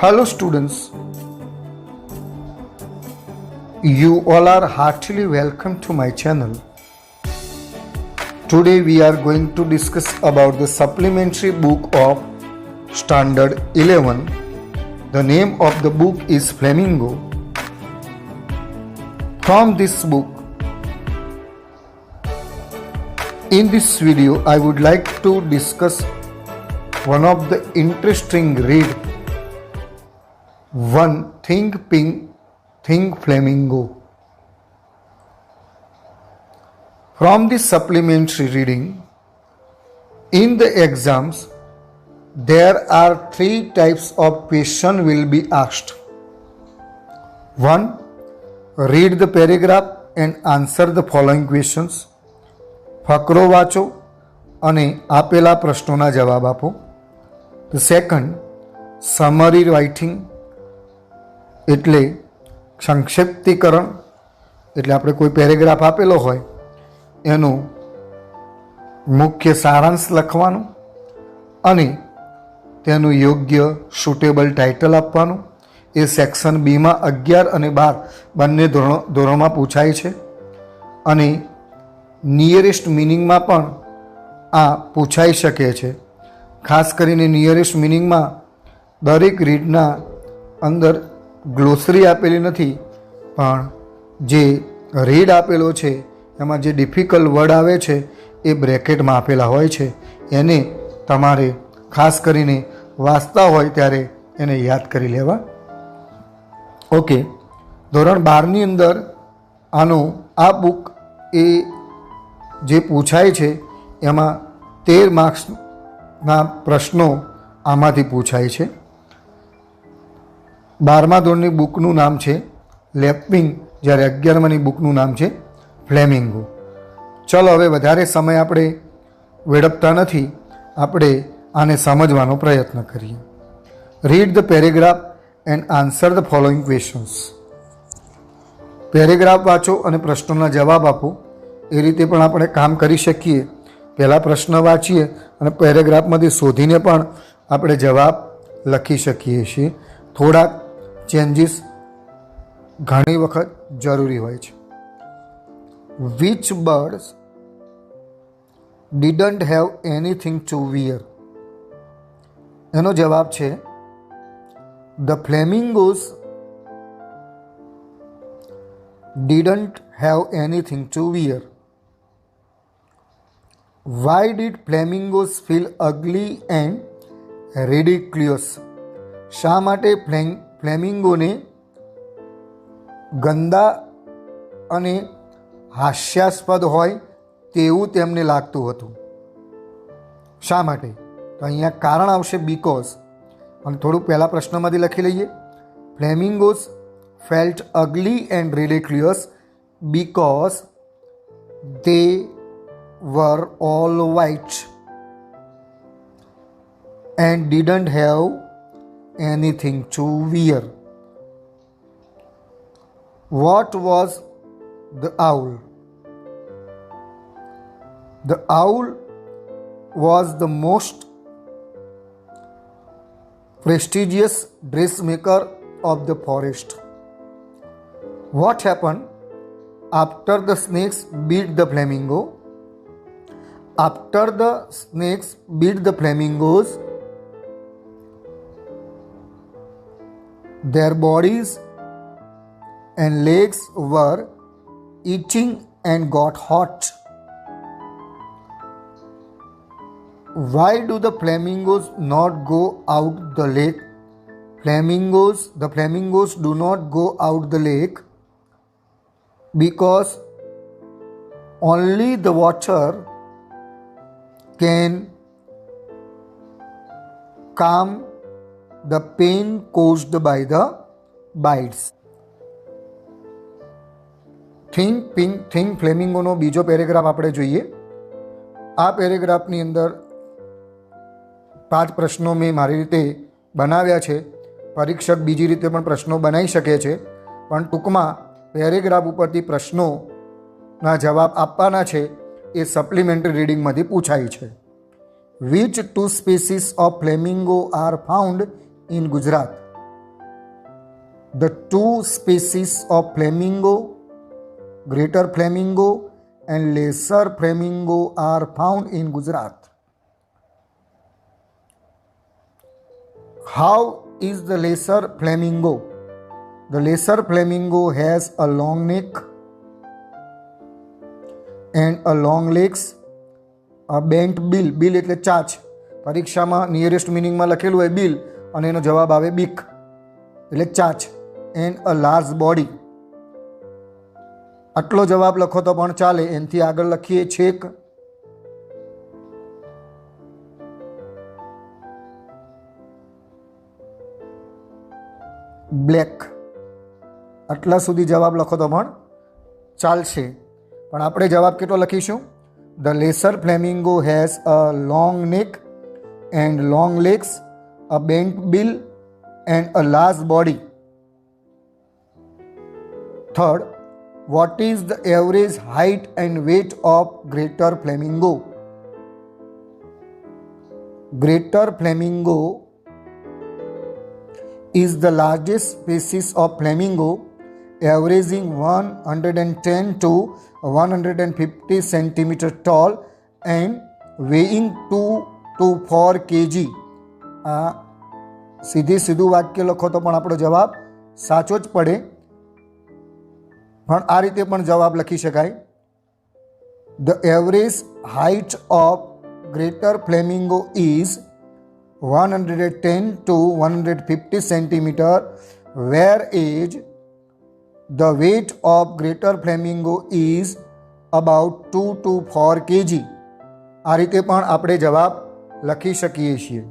Hello students, you all are heartily welcome to my channel. Today we are going to discuss about the supplementary book of Standard 11. The name of the book is Flamingo. From this book, in this video I would like to discuss one of the interesting read. One Think Pink, Think Flamingo. From this supplementary reading, in the exams, there are three types of question will be asked. 1. Read the paragraph and answer the following questions. ફકરો વાંચો અને આપેલા પ્રશ્નોના જવાબ આપો. The second, summary writing એટલે સંક્ષિપ્તીકરણ, એટલે આપણે કોઈ પેરેગ્રાફ આપેલો હોય એનું મુખ્ય સારાંશ લખવાનું અને તેનું યોગ્ય સુટેબલ ટાઇટલ આપવાનું. એ સેક્શન બીમાં 11 અને 12 બંને ધોરણોમાં પૂછાય છે અને નિયરેસ્ટ મિનિંગમાં પણ આ પૂછાઈ શકે છે. ખાસ કરીને નિયરેસ્ટ મિનિંગમાં દરેક રીડના અંદર ગ્લોસરી આપેલી નથી, પણ જે રીડ આપેલો છે એમાં જે ડિફિકલ્ટ વર્ડ આવે છે એ બ્રેકેટમાં આપેલા હોય છે. એને તમારે ખાસ કરીને વાંચતા હોય ત્યારે એને યાદ કરી લેવા. ઓકે, ધોરણ 12ની અંદર આ બુક એ જે પૂછાય છે એમાં 13 માર્ક્સના પ્રશ્નો આમાંથી પૂછાય છે. 12મા ધોરણની બુકનું નામ છે લેપિંગ, જ્યારે 11માની બુકનું નામ છે ફ્લેમિંગો. ચલો હવે વધારે સમય આપણે વેડફતા નથી, આપણે આને સમજવાનો પ્રયત્ન કરીએ. Read the paragraph and answer the following questions. Paragraph વાંચો અને પ્રશ્નોના જવાબ આપો. એ રીતે પણ આપણે કામ કરી શકીએ. પહેલાં પ્રશ્ન વાંચીએ અને પેરેગ્રાફમાંથી શોધીને પણ આપણે જવાબ લખી શકીએ છીએ. થોડાક ચેન્જીસ ઘણી વખત જરૂરી હોય છે. Which birds didn't have anything to wear? એનો જવાબ છે the flamingos didn't have anything to wear. Why did flamingos feel ugly and ridiculous? શા માટે ફ્લેમિંગોને ગંદા અને હાસ્યાસ્પદ હોય તેવું તેમને લાગતું હતું? શા માટે? તો અહીંયા કારણ આવશે બીકોઝ. અને થોડુંક પહેલાં પ્રશ્નમાંથી લખી લઈએ. Flamingos felt ugly and ridiculous because they were all white and didn't have anything to wear. What was the owl? The owl was the most prestigious dressmaker of the forest. What happened after the snakes beat the flamingo? After the snakes beat the flamingos, their bodies and legs were itching and got hot. Why do the flamingos not go out the lake? The flamingos do not go out the lake because only the water can calm the pain caused by the bites. Think ફ્લેમિંગોનો બીજો paragraph આપણે જોઈએ. આ પેરેગ્રાફની અંદર 5 પ્રશ્નો મેં મારી રીતે બનાવ્યા છે. પરીક્ષક બીજી રીતે પણ પ્રશ્નો બનાવી શકે છે, પણ ટૂંકમાં પેરેગ્રાફ ઉપરથી પ્રશ્નોના જવાબ આપવાના છે. એ સપ્લિમેન્ટરી રીડિંગમાંથી પૂછાય છે. Which two species of flamingo are found in Gujarat? The two species of flamingo, greater flamingo and lesser flamingo, are found in Gujarat. How is the lesser flamingo? The lesser flamingo has a long neck and a long legs, a bent bill. Bill એટલે ચાંચ. પરીક્ષામાં nearest મિનિંગમાં લખેલું હોય bill અને એનો જવાબ આવે બીક એટલે ચાંચ. And a large body. આટલો જવાબ લખો તો પણ ચાલે. એનાથી આગળ લખીએ છેક. બ્લેક. આટલા સુધી જવાબ લખો તો પણ ચાલશે. પણ આપણે જવાબ કેટલો લખીશું? The lesser flamingo has a long neck and long legs, a bent bill and a large body. Third, what is the average height and weight of greater flamingo? Greater flamingo is the largest species of flamingo, averaging 110 to 150 cm tall and weighing 2 to 4 kg. સીધું વાક્ય લખો તો પણ આપણો જવાબ સાચો જ પડે. પણ આ રીતે પણ જવાબ લખી શકાય. The average height of greater flamingo is 110 to 150 centimeter, whereas the weight of greater flamingo is about 2 to 4 kg. આ રીતે પણ આપણે જવાબ લખી શકીએ છીએ.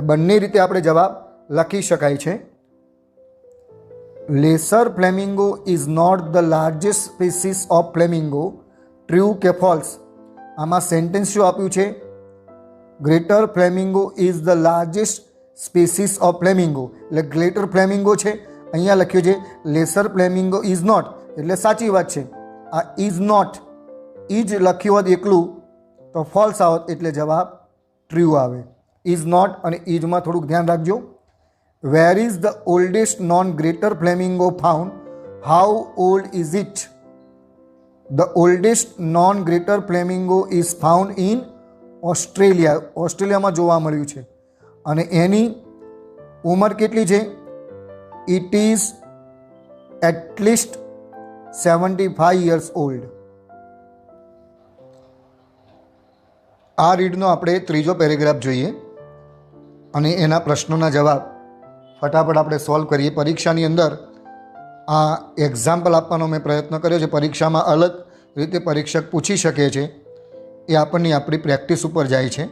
બંને રીતે આપણે જવાબ લખી શકાય છે. Lesser flamingo is not the largest species of flamingo. True કે false? આમાં સેન્ટેન્સ શું આપ્યું છે? Greater flamingo is the largest species of flamingo. એટલે ગ્રેટર ફ્લેમિંગો છે. અહીંયા લખ્યું છે લેસર ફ્લેમિંગો ઇઝ નોટ, એટલે સાચી વાત છે. આ ઇઝ નોટ, ઇજ લખ્યું હોત એકલું તો ફોલ્સ આવત, એટલે જવાબ ટ્રુ આવે. ઇઝ નોટ અને ઇજમાં થોડુંક ધ્યાન રાખજો. Where is the oldest non-greater flamingo found? How old is it? The oldest non-greater flamingo is found in Australia. ઓસ્ટ્રેલિયામાં જોવા મળ્યું છે. અને એની ઉંમર કેટલી છે? It is at least 75 years old. આ રીડનો આપણે ત્રીજો પેરેગ્રાફ જોઈએ અને એના પ્રશ્નોના જવાબ ફટાફટ આપણે સોલ્વ કરીએ. પરીક્ષાની અંદર આ એક્ઝામ્પલ આપવાનો મેં પ્રયત્ન કર્યો છે. પરીક્ષામાં અલગ રીતે પરીક્ષક પૂછી શકે છે. એ આપણની આપણી પ્રેક્ટિસ ઉપર જાય છે.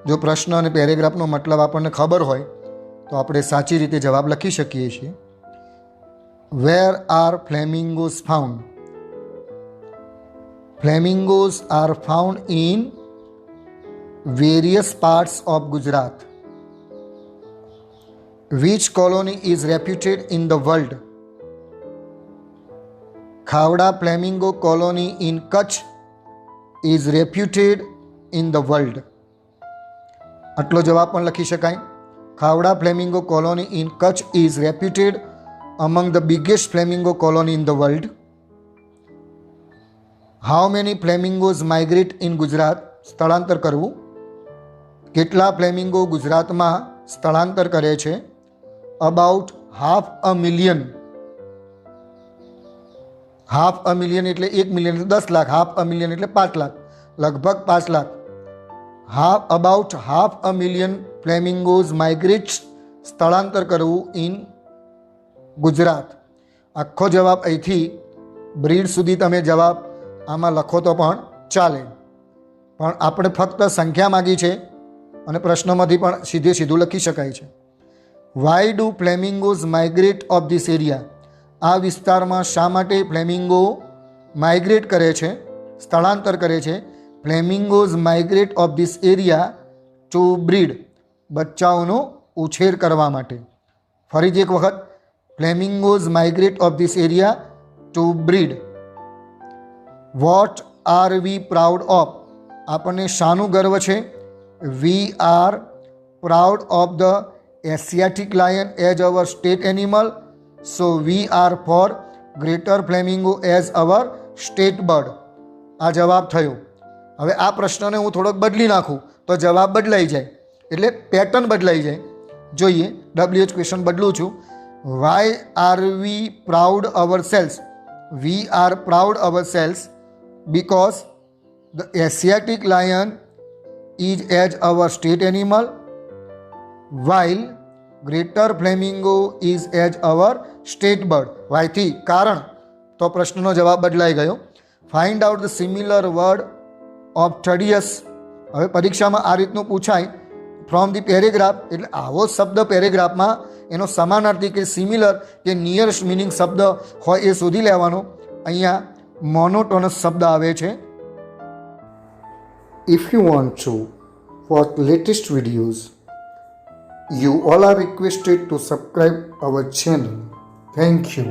જો પ્રશ્ન અને પેરેગ્રાફનો મતલબ આપણને ખબર હોય તો આપણે સાચી રીતે જવાબ લખી શકીએ છીએ. Where are flamingos found? Flamingos are found in various parts of Gujarat. Which colony is reputed in the world? Khavda Flamingo colony in Kutch is reputed in the world. આટલો જવાબ પણ લખી શકાય. Khavda Flamingo colony in Kutch is reputed among the biggest flamingo colony in the world. How many flamingos migrate in Gujarat? સ્થળાંતર કરવું. કેટલા flamingo ગુજરાતમાં સ્થળાંતર કરે છે? About 500,000. 500,000 એટલે 1 મિલિયન એટલે 10 લાખ. 500,000 એટલે 5 લાખ, લગભગ 5 લાખ. About 500,000 ફ્લેમિંગોઝ માઇગ્રેટ્સ, સ્થળાંતર કરવું ઇન ગુજરાત. આખો જવાબ અહીંથી બ્રીડ સુધી તમે જવાબ આમાં લખો તો પણ ચાલે. પણ આપણે ફક્ત સંખ્યા માગી છે અને પ્રશ્નમાંથી પણ સીધું લખી શકાય છે. Why do flamingos migrate of this area? આ વિસ્તારમાં શા માટે ફ્લેમિંગો માઇગ્રેટ કરે છે, સ્થળાંતર કરે છે? Flamingos migrate of this area to breed. બચ્ચાઓનો ઉછેર કરવા માટે. ફરીથી એક વખત, flamingos migrate of this area to breed. What are we proud of? આપણને શાનું ગર્વ છે? We are proud of the Asiatic lion as our state animal. So we are for greater flamingo as our state bird. આ જવાબ થયો. હવે આ પ્રશ્નને હું થોડોક બદલી નાખું તો જવાબ બદલાઈ જાય, એટલે પેટર્ન બદલાઈ જાય. જોઈએ, WH ક્વેશ્ચન બદલું છું. Why are we proud ourselves? We are proud ourselves because the Asiatic lion is as our state animal while greater flamingo is as our state bird. Why થી? કારણ. તો પ્રશ્નનો જવાબ બદલાઈ ગયો. Find out the similar word of થર્ડિયસ. હવે પરીક્ષામાં આ રીતનું પૂછાય ફ્રોમ ધી પેરેગ્રાફ, એટલે આવો શબ્દ પેરેગ્રાફમાં એનો સમાનાર્થી કે સિમિલર કે નિયરેસ્ટ મિનિંગ શબ્દ હોય એ શોધી લેવાનો. અહીંયા મોનોટોનસ શબ્દ આવે છે. If you want to watch latest videos, you all are requested to subscribe our channel. Thank you.